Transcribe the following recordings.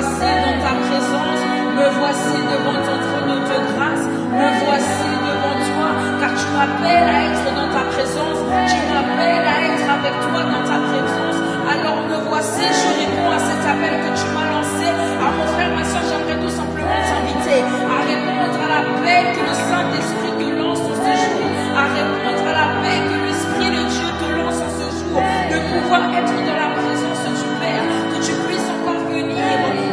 voici dans ta présence, me voici devant ton trône de grâce, me voici devant toi, car tu m'appelles à être dans ta présence, tu m'appelles à être avec toi dans ta présence. Alors me voici, je réponds à cet appel que tu m'as lancé. À mon frère, ma soeur, j'aimerais tout simplement t'inviter à répondre à l'appel que le Saint-Esprit te lance en ce jour, à répondre à l'appel que l'Esprit de Dieu te lance en ce jour, de pouvoir être dans la présence du Père, que tu puisses encore venir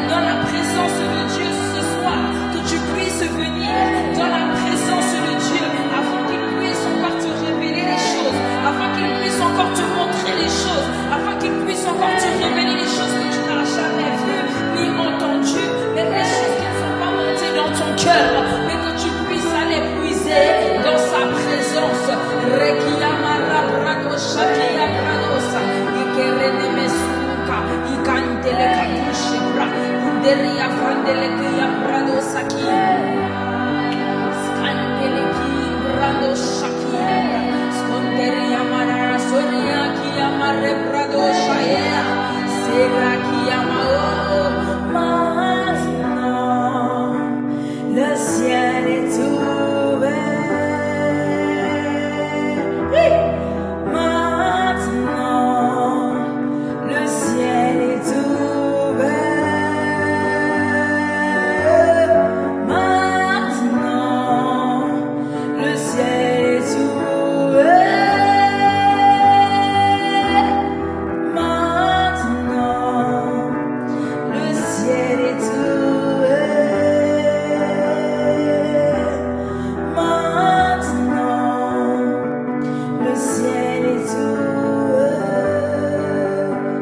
dans la présence de Dieu ce soir, que tu puisses venir dans la présence de Dieu, afin qu'il puisse encore te révéler les choses, afin qu'il puisse encore te montrer les choses, afin qu'il puisse encore te révéler les choses que tu n'as jamais vues ni entendues, même les choses qui ne sont pas montées dans ton cœur, mais que tu puisses aller puiser dans sa présence. Le ciel est ouvert. Maintenant, le ciel est ouvert. Maintenant, le ciel est ouvert. Maintenant, le ciel est ouvert. Maintenant, le ciel est ouvert.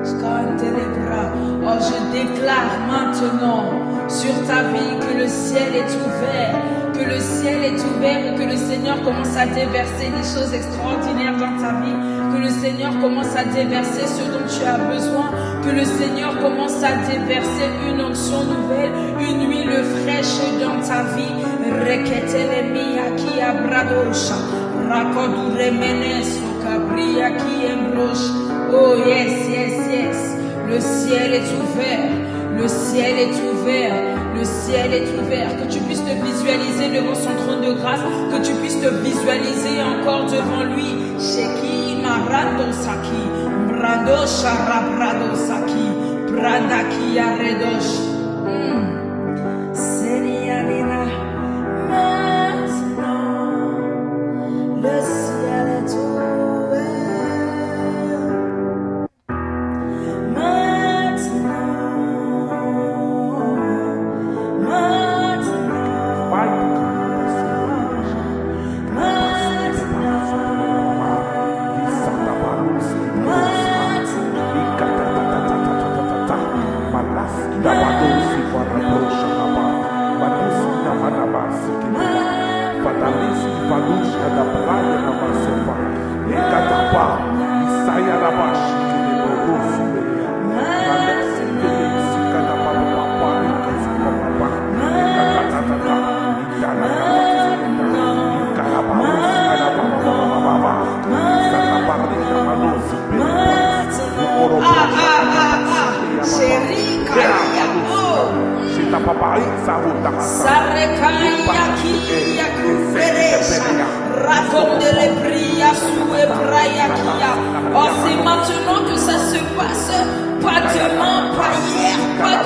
Je garde les bras. Oh, je déclare maintenant sur ta vie que le ciel est ouvert, que le ciel est ouvert et que le Seigneur commence à déverser des choses extraordinaires dans ta vie, que le Seigneur commence à déverser ce dont tu as besoin, que le Seigneur commence à déverser une onction nouvelle, une huile fraîche dans ta vie. Reketelemi aki abradosha, rakodure meneso kabri aki embroche. Oh yes, yes, yes. Le ciel est ouvert, le ciel est ouvert, le ciel est ouvert. Que tu puisses te visualiser devant son trône de grâce, que tu puisses te visualiser encore devant lui. Sheki marando saki, brando sharabrado saki, brandaki aredosh. Seigneur, maintenant, le ciel est ouvert. Oh, c'est maintenant que ça se passe, pas demain, pas hier, pas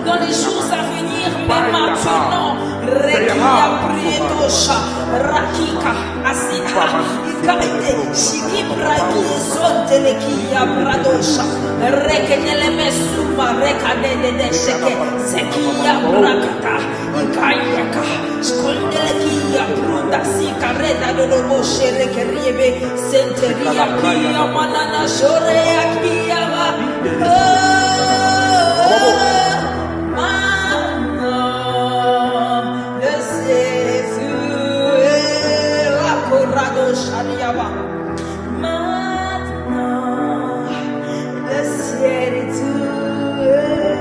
dans les jours à venir, mais maintenant. Rekia Prietosha, Rakika, Asita, Ikaide, Shiki Bragi, Zontelekia Bradosha, Rekeneleme Suma, Rekade de Sheke, Sekia Brakata, Ikayaka, Skondelekia, Bruda, Sika, Reda, Dodoboshe, Rekeriebe, Senteria, Kia, Manana, Shorea, Kiava. Maintenant, le ciel est ouvert.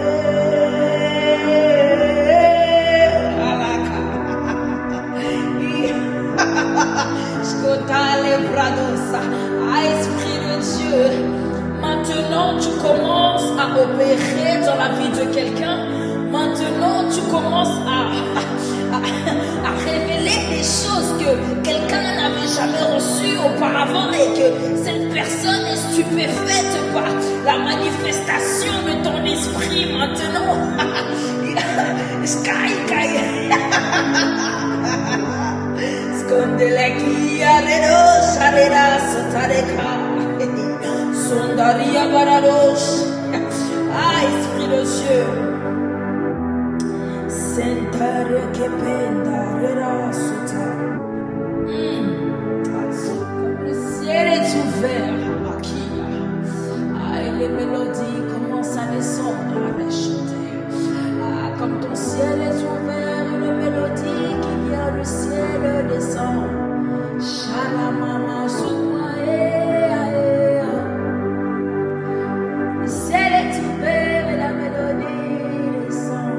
Esprit de Dieu, maintenant tu commences à personne est stupéfaite par la manifestation de ton esprit maintenant. Sky, Skondeleki arero sarera sotareka. Sondaria barados. Ah, esprit de Dieu. Sentare che pendarera sota. Le ciel est ouvert. Ah, et les mélodies commencent à descendre, à les chanter. Ah, comme ton ciel est ouvert, une mélodie qui vient du ciel descend. Shalamama Soumae. Le ciel est ouvert et la mélodie descend.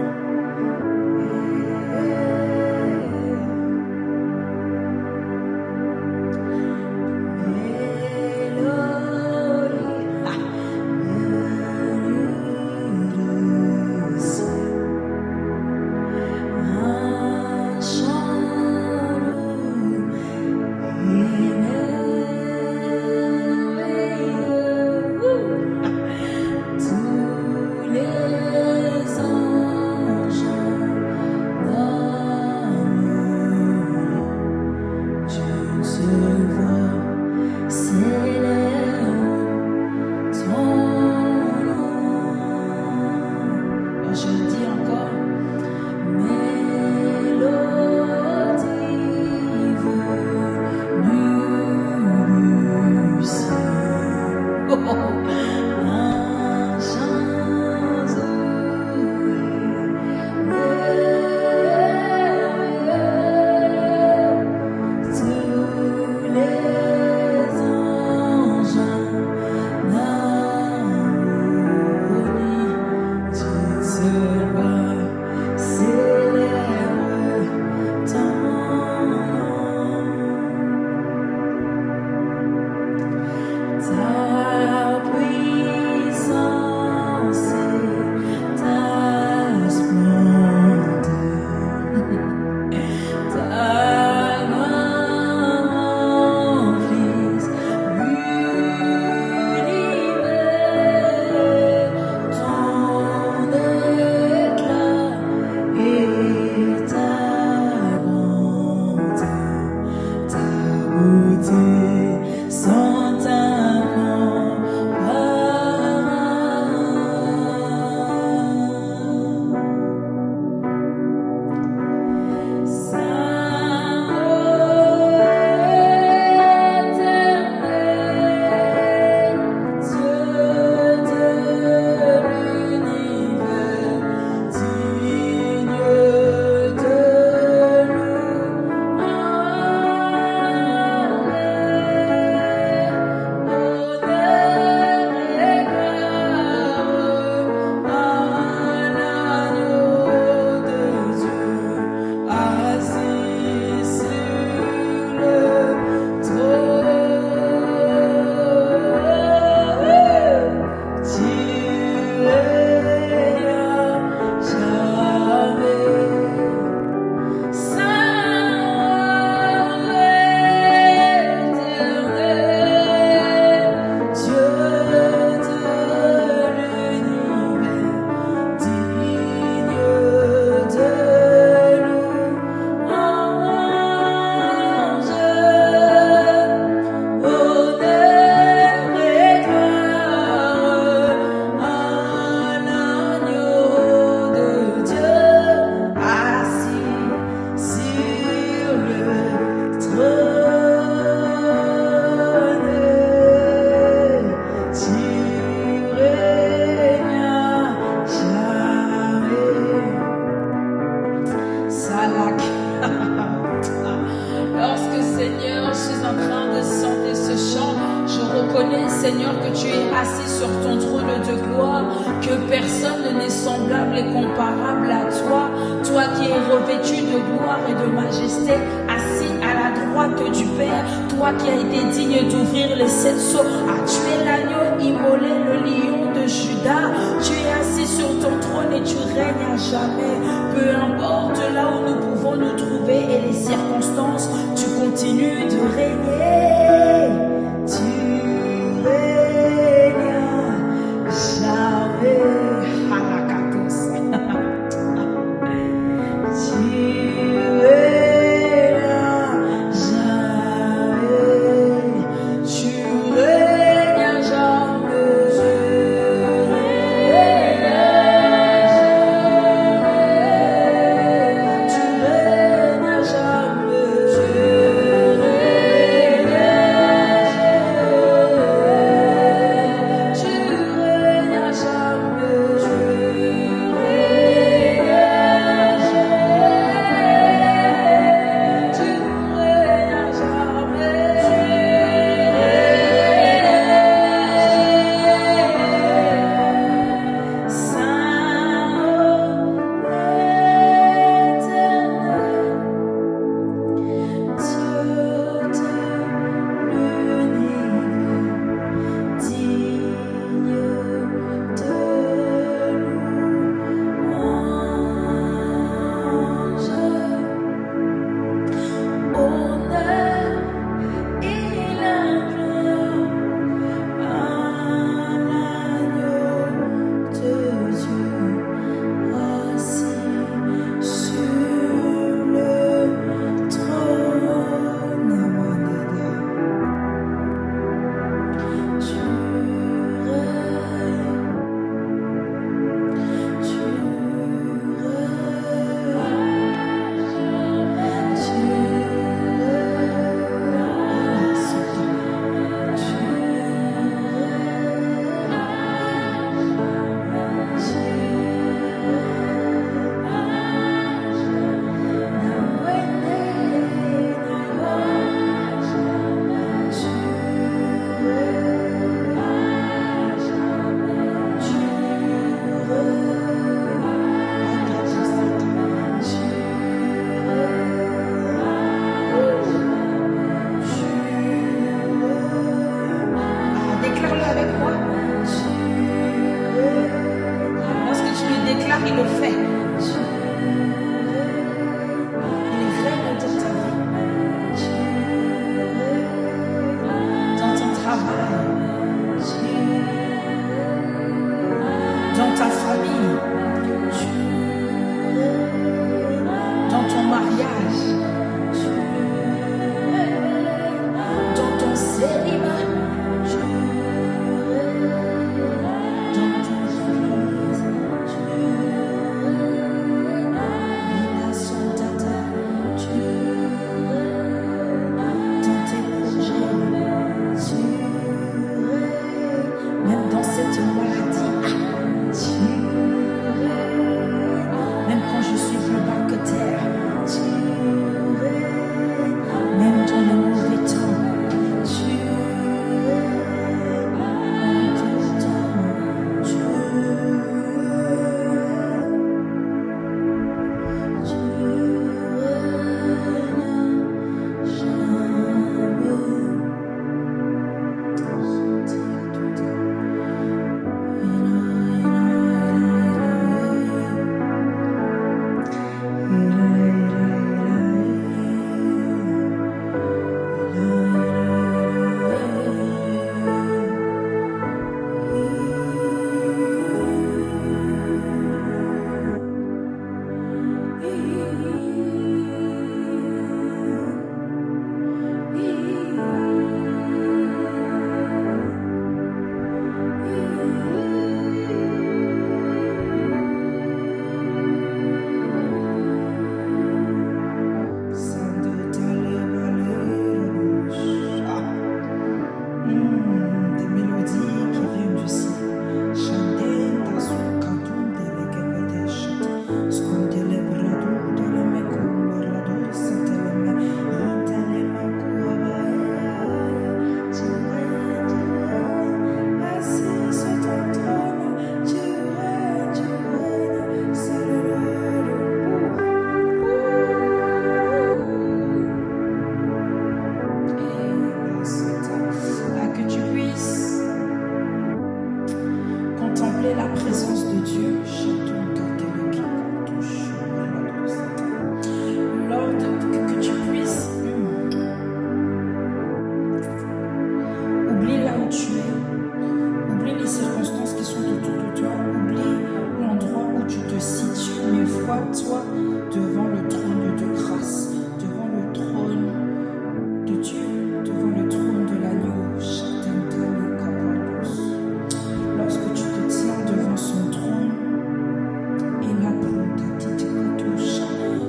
Seigneur, que tu es assis sur ton trône de gloire, que personne n'est semblable et comparable à toi, toi qui es revêtu de gloire et de majesté, assis à la droite du Père, toi qui as été digne d'ouvrir les 7 sceaux, tu es l'agneau immolé, le lion de Juda, tu es assis sur ton trône et tu règnes à jamais, peu importe là où nous pouvons nous trouver et les circonstances, tu continues de régner, tu toi devant le trône de grâce, devant le trône de Dieu, devant le trône de l'agneau. Lorsque tu te tiens devant son trône,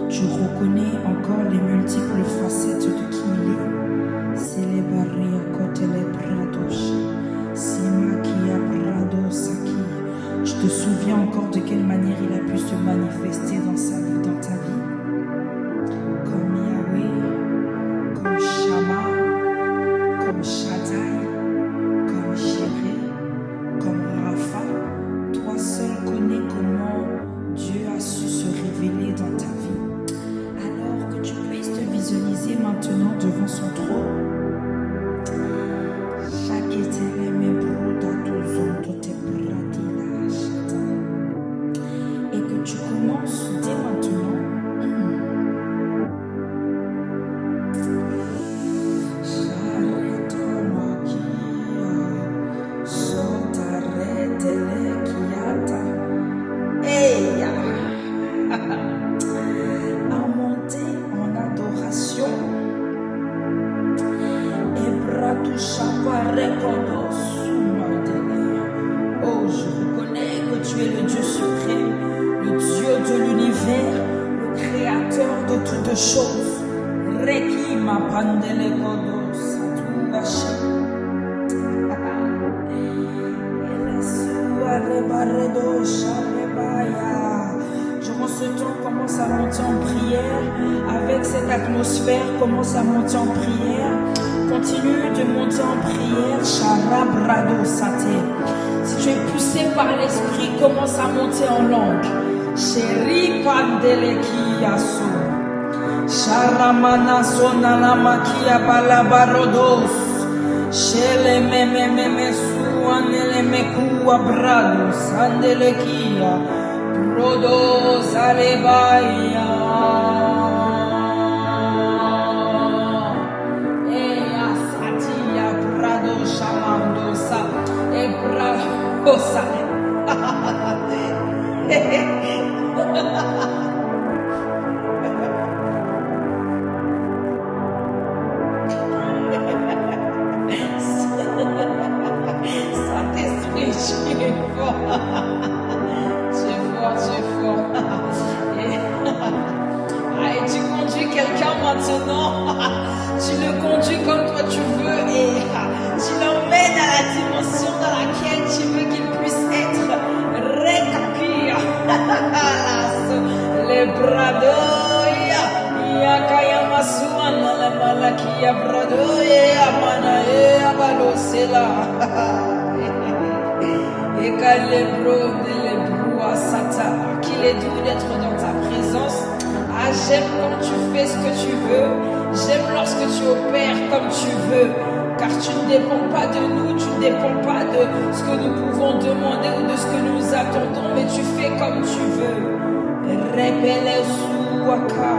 tu reconnais encore les multiples facettes de qui il est. C'est les barrières côté les brados, Sima qui a brado saki. Tu te souviens encore de quelle manière il a pu se manifester dans sa vie, dans ta vie, comme Yahweh, comme Shama, comme Shaddai, comme Jireh, comme Rapha. Toi seul connais comment Dieu a su se révéler dans ta vie. Alors que tu puisses te visualiser maintenant devant son trône. Et que tu commences dès maintenant à monter en adoration. Oh, je reconnais que tu es le Dieu suprême, le Dieu de l'univers, le créateur de toutes choses. Reki ma pandele kodo satuvashi. Durant ce temps, commence à monter en prière. Avec cette atmosphère, commence à monter en prière. Continue de monter en prière. Sharabrado sate. Si tu es poussé par l'esprit, commence à monter en langue. Sheri pandeleki yaso. Sharamana sonalama kia balabarodos. Shele meme suanele mekua brados. Andelekia. Rodos alebaya. Ea satia brado shamandosa. Ebrahosa. Saint-Esprit, tu es fort. Tu es fort. Et tu conduis quelqu'un maintenant. Tu le conduis comme toi tu veux et tu l'emmènes à la dimension dans laquelle tu veux qu'il puisse être. Rekakir. Les bradoya. Yakayamasuana la malakia bradoya. Amanae abalosela. Et quand les bros sata, qu'il est doux d'être dans ta présence. Ah, j'aime quand tu fais ce que tu veux. J'aime lorsque tu opères comme tu veux. Car tu ne dépends pas de nous, tu ne dépends pas de ce que nous pouvons demander ou de ce que nous attendons, mais tu fais comme tu veux. Rebelle Souaka.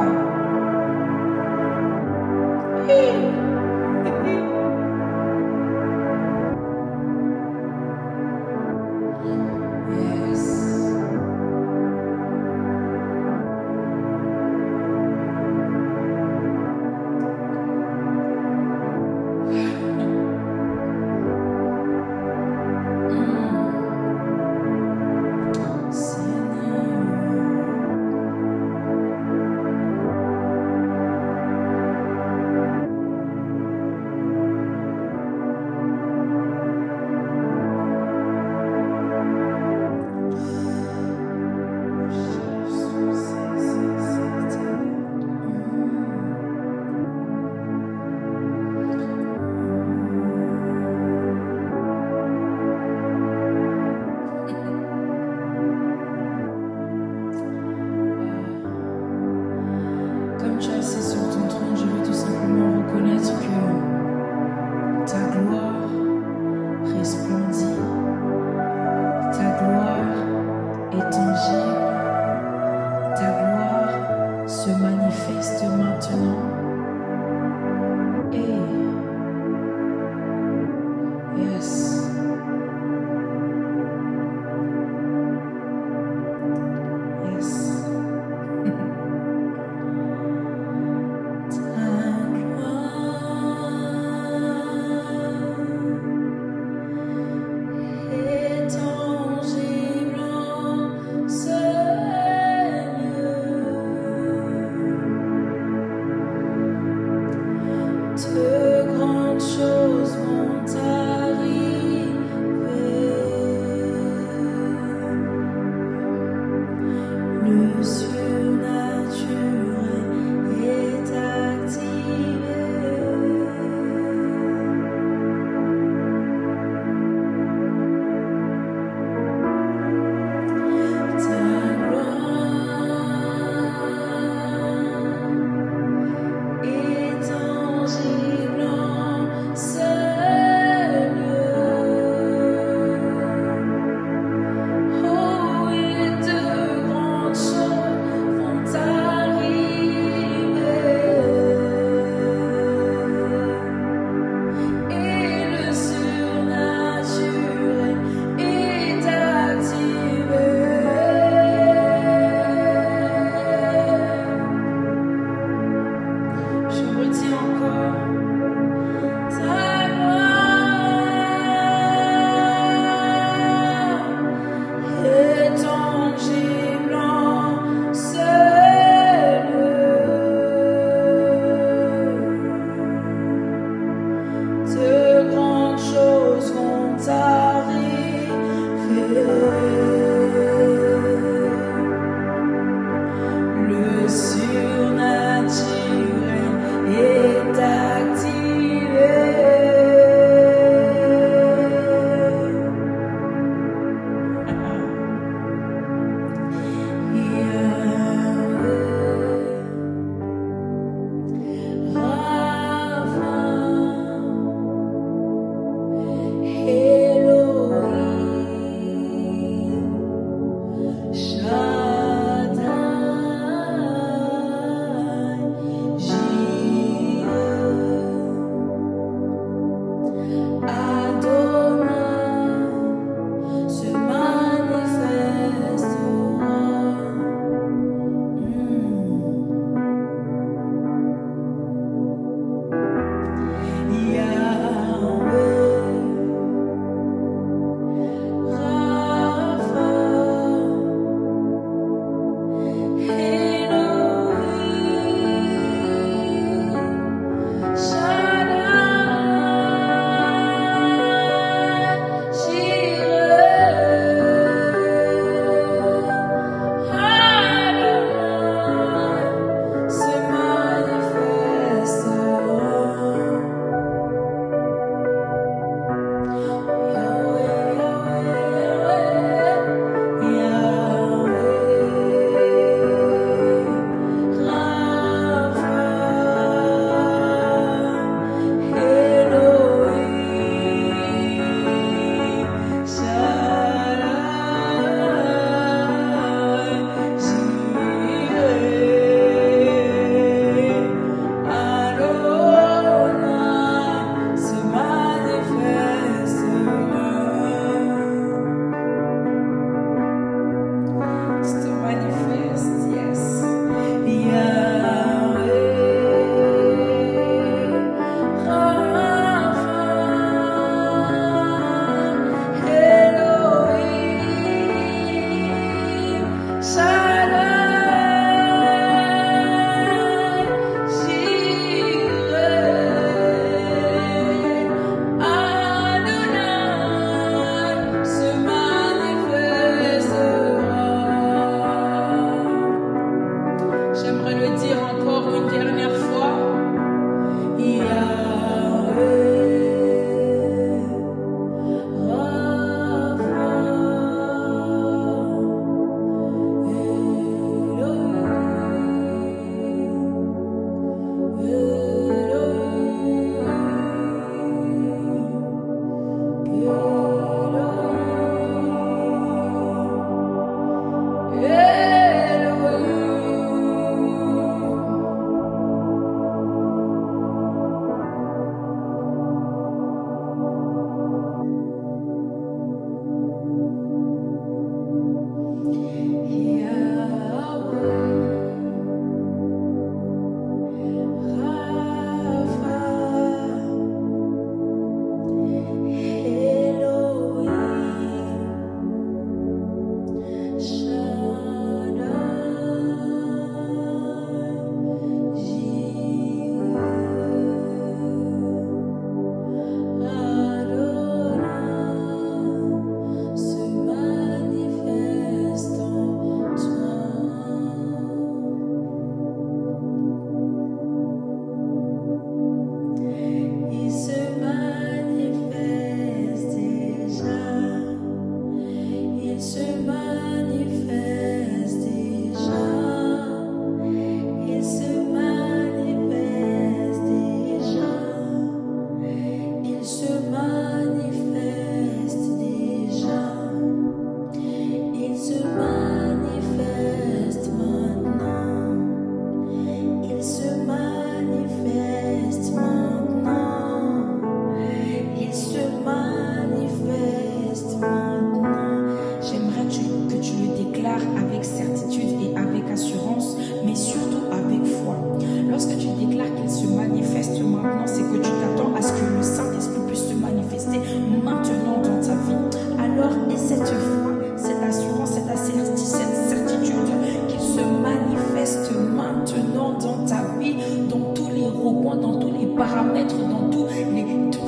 points, dans tous les paramètres, dans toutes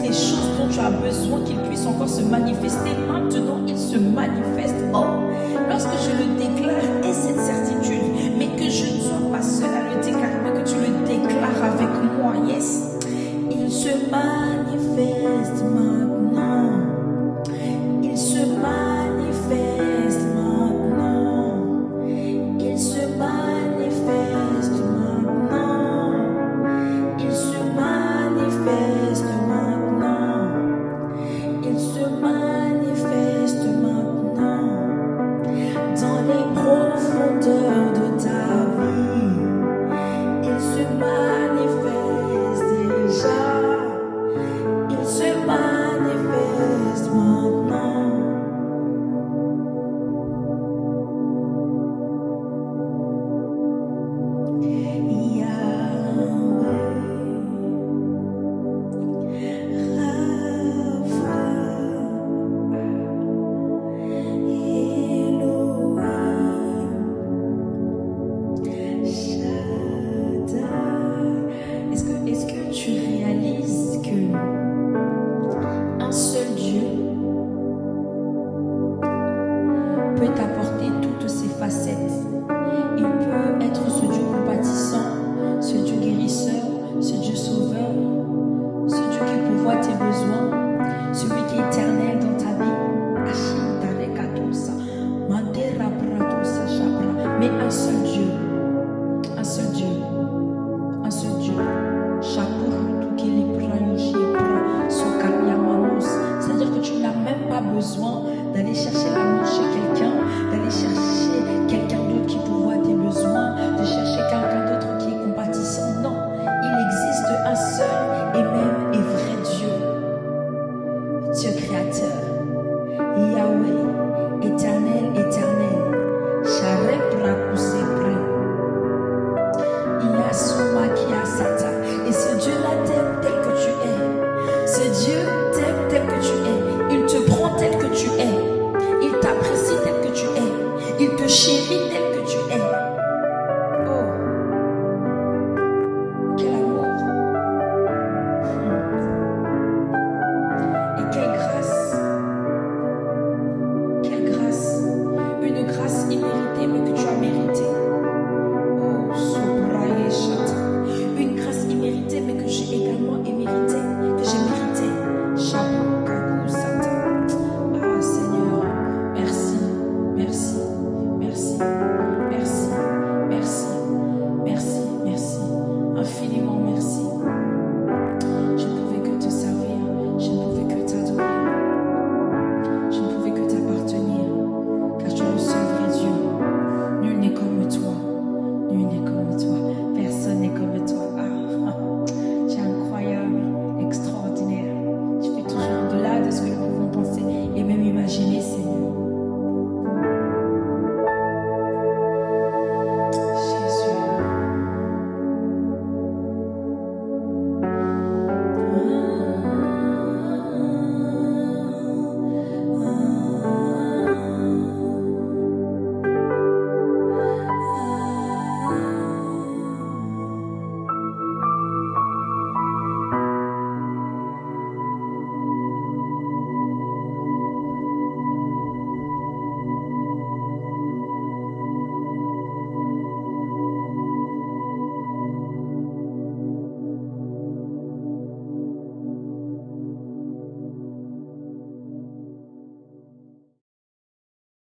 les choses dont tu as besoin qu'il puisse encore se manifester. Maintenant, il se manifeste. Oh, lorsque je le déclare, et cette certitude, mais que je ne sois pas seul à le déclarer, mais que tu le déclares avec moi, yes. Il se manifeste maintenant. Il se manifeste maintenant. Il se manifeste maintenant. Il se manifeste maintenant. Il se manifeste maintenant. Dans les profondeurs de ta vie, il se manifeste déjà. Il se manifeste maintenant. Est-ce que tu réalises que un seul Dieu peut t'apporter toutes ses facettes? Il peut être ce Dieu compatissant, ce Dieu guérisseur, ce Dieu sauveur, ce Dieu qui pourvoit tes besoins, celui qui est éternel dans ta vie. Mais un seul Dieu, un seul Dieu, un seul Dieu. C'est-à-dire que tu n'as même pas besoin d'aller chercher l'amour chez quelqu'un, d'aller chercher quelqu'un d'autre qui pourvoit tes besoins, de chercher quelqu'un d'autre qui est compatissant. Non, il existe un seul et même et vrai Dieu. Dieu créateur, Yahweh, éternel, éternel. Et ce Dieu-là t'aime tel que tu es. Ce Dieu t'aime tel que tu es. Il te prend tel que tu es. Il t'apprécie tel que tu es. Il te chérit tel que tu es. Oh, quel amour. Et quelle grâce. Quelle grâce. Une grâce imméritée mais que tu as méritée. Oh, Sobraye Chata. Une grâce imméritée mais que j'ai également mérité, que j'ai mérité. Chapeau, Kakou, Satan. Ah Seigneur, merci, merci, merci, merci, merci, merci, merci, infiniment merci. Je ne pouvais que te servir, je ne pouvais que t'adorer, je ne pouvais que t'appartenir, car tu es le seul vrai Dieu. Nul n'est comme toi, nul n'est comme toi, personne n'est comme toi.